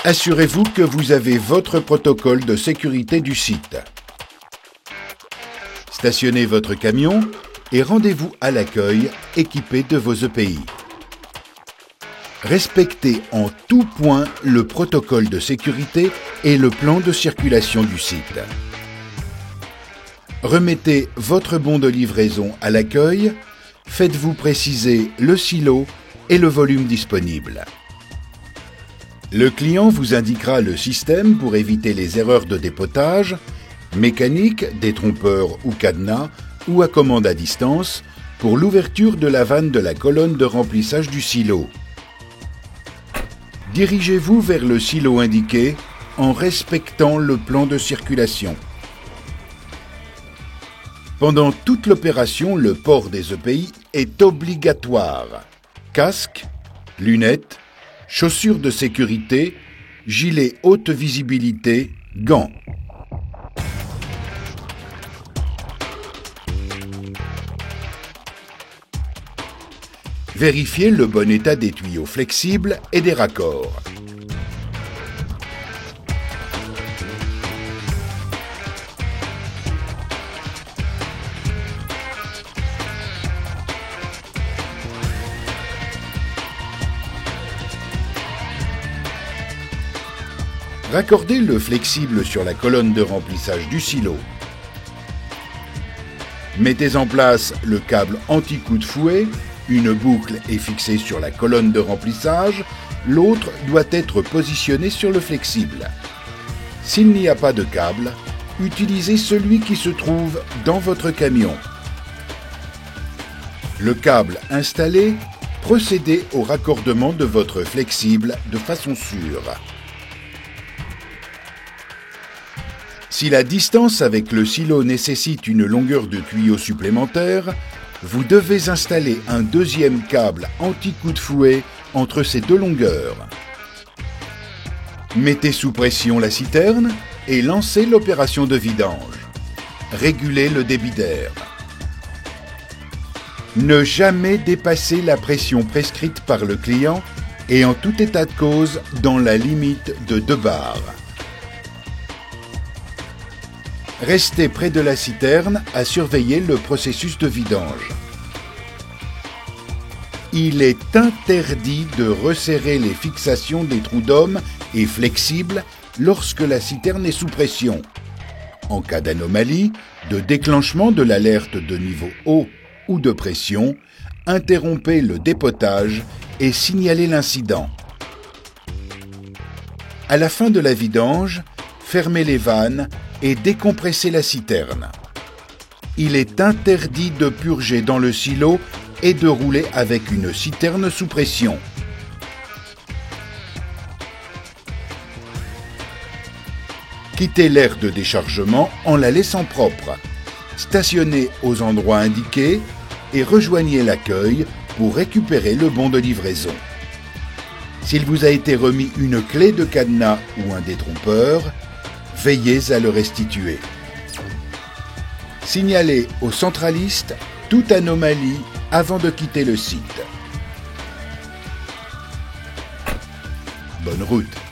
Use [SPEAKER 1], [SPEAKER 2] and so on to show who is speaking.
[SPEAKER 1] Assurez-vous que vous avez votre protocole de sécurité du site. Stationnez votre camion et rendez-vous à l'accueil équipé de vos EPI. Respectez en tout point le protocole de sécurité et le plan de circulation du site. Remettez votre bon de livraison à l'accueil, faites-vous préciser le silo et le volume disponible. Le client vous indiquera le système pour éviter les erreurs de dépotage, mécanique, détrompeur ou cadenas, ou à commande à distance, pour l'ouverture de la vanne de la colonne de remplissage du silo. Dirigez-vous vers le silo indiqué en respectant le plan de circulation. Pendant toute l'opération, le port des EPI est obligatoire. Casque, lunettes, chaussures de sécurité, gilet haute visibilité, gants. Vérifiez le bon état des tuyaux flexibles et des raccords. Raccordez le flexible sur la colonne de remplissage du silo. Mettez en place le câble anti-coup de fouet. Une boucle est fixée sur la colonne de remplissage, l'autre doit être positionnée sur le flexible. S'il n'y a pas de câble, utilisez celui qui se trouve dans votre camion. Le câble installé, procédez au raccordement de votre flexible de façon sûre. Si la distance avec le silo nécessite une longueur de tuyau supplémentaire, vous devez installer un deuxième câble anti-coup de fouet entre ces deux longueurs. Mettez sous pression la citerne et lancez l'opération de vidange. Régulez le débit d'air. Ne jamais dépasser la pression prescrite par le client et en tout état de cause dans la limite de 2 bars. Restez près de la citerne à surveiller le processus de vidange. Il est interdit de resserrer les fixations des trous d'homme et flexibles lorsque la citerne est sous pression. En cas d'anomalie, de déclenchement de l'alerte de niveau haut ou de pression, interrompez le dépotage et signalez l'incident. À la fin de la vidange, fermez les vannes et décompressez la citerne. Il est interdit de purger dans le silo et de rouler avec une citerne sous pression. Quittez l'aire de déchargement en la laissant propre. Stationnez aux endroits indiqués et rejoignez l'accueil pour récupérer le bon de livraison. S'il vous a été remis une clé de cadenas ou un détrompeur, veillez à le restituer. Signalez au centraliste toute anomalie avant de quitter le site. Bonne route!